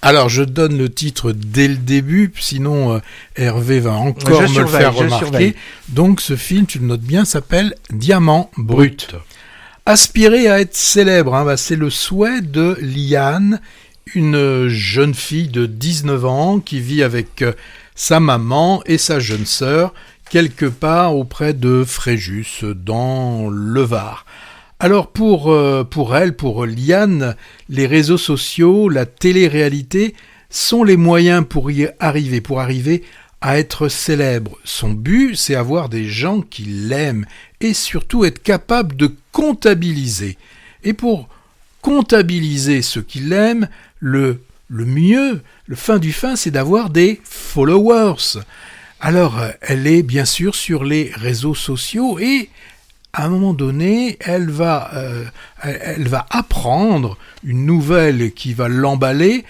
Alors, je donne le titre dès le début, sinon Hervé va encore me le faire remarquer. Donc, ce film, tu le notes bien, s'appelle Diamant Brut. Aspirer à être célèbre, c'est le souhait de Liane, une jeune fille de 19 ans qui vit avec sa maman et sa jeune sœur quelque part auprès de Fréjus, dans le Var. Alors pour elle, pour Liane, les réseaux sociaux, la télé-réalité sont les moyens pour arriver à être célèbre. Son but, c'est avoir des gens qui l'aiment et surtout être capable de comptabiliser. Et pour comptabiliser ceux qui l'aiment, le mieux, le fin du fin, c'est d'avoir des followers. Alors, elle est bien sûr sur les réseaux sociaux et à un moment donné, elle va apprendre une nouvelle qui va l'emballer.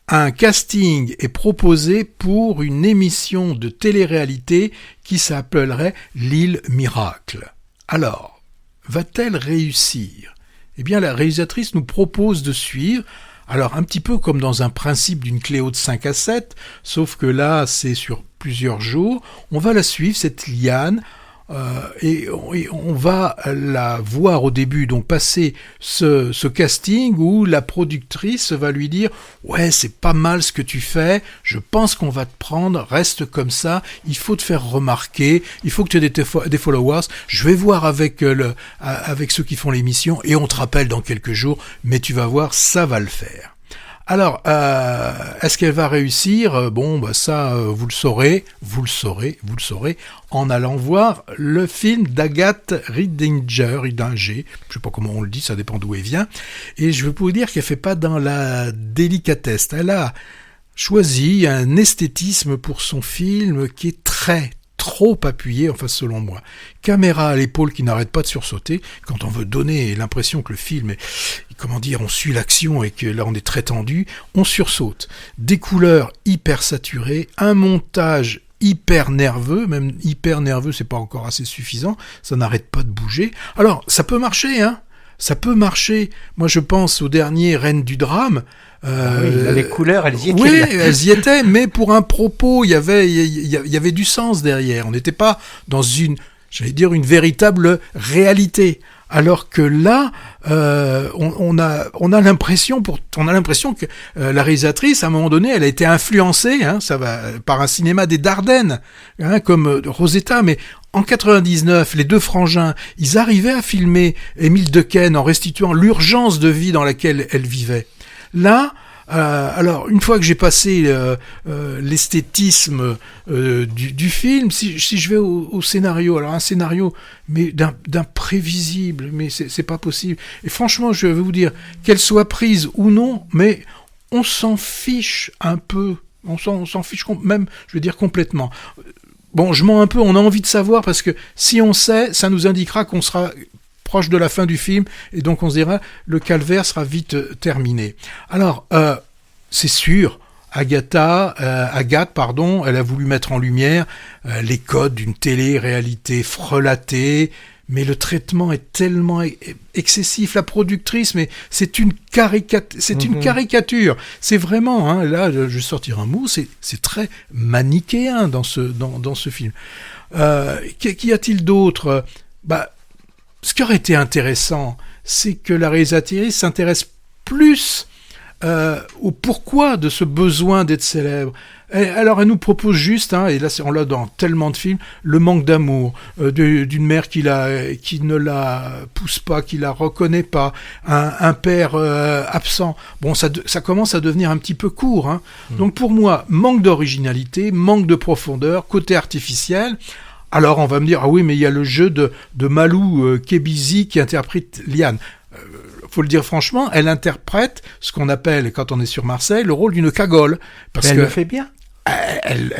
Un casting est proposé pour une émission de télé-réalité qui s'appellerait L'île Miracle. Alors, va-t-elle réussir ? Eh bien, la réalisatrice nous propose de suivre, alors un petit peu comme dans un principe d'une Cléo de 5 à 7, sauf que là, c'est sur plusieurs jours. On va la suivre, cette Liane, et on va la voir au début, donc passer ce casting où la productrice va lui dire « Ouais, c'est pas mal ce que tu fais, je pense qu'on va te prendre, reste comme ça, il faut te faire remarquer, il faut que tu aies des followers, je vais voir avec ceux qui font l'émission et on te rappelle dans quelques jours, mais tu vas voir, ça va le faire. » Alors, est-ce qu'elle va réussir ? Ça, vous le saurez en allant voir le film d'Agathe Ridinger, je sais pas comment on le dit, ça dépend d'où elle vient, et je veux vous dire qu'elle fait pas dans la délicatesse. Elle a choisi un esthétisme pour son film qui est trop appuyé, selon moi. Caméra à l'épaule qui n'arrête pas de sursauter, quand on veut donner l'impression que le film est, on suit l'action et que là on est très tendu, on sursaute. Des couleurs hyper saturées, un montage hyper nerveux, même hyper nerveux c'est pas encore assez suffisant, ça n'arrête pas de bouger. Alors, ça peut marcher, ça peut marcher. Moi je pense au dernier Reine du drame, les couleurs, elles y étaient. Oui, elles y étaient, mais pour un propos, il y avait du sens derrière. On n'était pas dans une véritable réalité. Alors que là, on a l'impression que la réalisatrice, à un moment donné, elle a été influencée, par un cinéma des Dardennes, comme Rosetta, mais en 99, les deux frangins, ils arrivaient à filmer Émile Dequesne en restituant l'urgence de vie dans laquelle elle vivait. Là, alors une fois que j'ai passé l'esthétisme du film, si je vais au scénario, alors un scénario mais d'imprévisible, mais c'est pas possible. Et franchement, je vais vous dire, qu'elle soit prise ou non, mais on s'en fiche un peu, on s'en fiche même, je veux dire complètement. Bon, je mens un peu, on a envie de savoir parce que si on sait, ça nous indiquera qu'on sera proche de la fin du film, et donc on se dira, le calvaire sera vite terminé. Alors, c'est sûr, Agathe, elle a voulu mettre en lumière les codes d'une télé-réalité frelatée, mais le traitement est tellement excessif. La productrice, mais c'est une caricature. C'est vraiment, là, je vais sortir un mot, c'est très manichéen dans ce film. Qu'y a-t-il d'autre ? Ce qui aurait été intéressant, c'est que la réalisatrice s'intéresse plus au pourquoi de ce besoin d'être célèbre. Alors elle nous propose juste, et là on l'a dans tellement de films, le manque d'amour d'une mère qui ne la pousse pas, qui la reconnaît pas, un père absent. Bon, ça commence à devenir un petit peu court. Donc pour moi, manque d'originalité, manque de profondeur, côté artificiel. Alors on va me dire, ah oui, mais il y a le jeu de Malou Kebizi qui interprète Liane. Faut le dire franchement, elle interprète ce qu'on appelle, quand on est sur Marseille, le rôle d'une cagole. Parce qu'elle le fait bien. Elle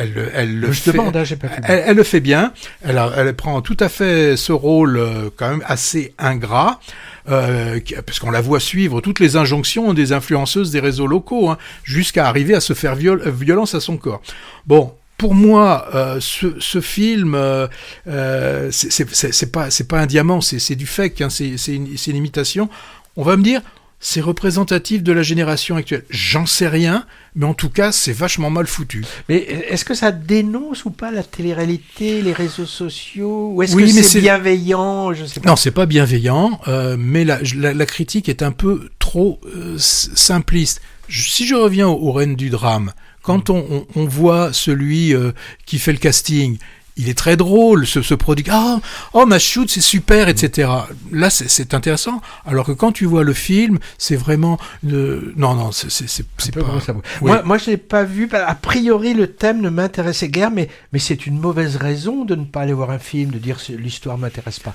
le fait bien. Elle prend tout à fait ce rôle quand même assez ingrat, parce qu'on la voit suivre toutes les injonctions des influenceuses des réseaux locaux, jusqu'à arriver à se faire violence à son corps. Bon. Pour moi, ce film, c'est pas un diamant, c'est du fake, c'est une imitation. On va me dire, c'est représentatif de la génération actuelle. J'en sais rien, mais en tout cas, c'est vachement mal foutu. Mais est-ce que ça dénonce ou pas la télé-réalité, les réseaux sociaux, ou est-ce que c'est bienveillant? Je sais pas. Non, c'est pas bienveillant, mais la critique est un peu trop simpliste. Si je reviens aux Reines du drame, quand on voit celui qui fait le casting, il est très drôle, ce produit. Oh, Mashoud, c'est super, etc. Là, c'est intéressant. Alors que quand tu vois le film, c'est vraiment non, c'est pas. Oui. Moi, je l'ai pas vu. A priori, le thème ne m'intéressait guère, mais c'est une mauvaise raison de ne pas aller voir un film, de dire que l'histoire m'intéresse pas.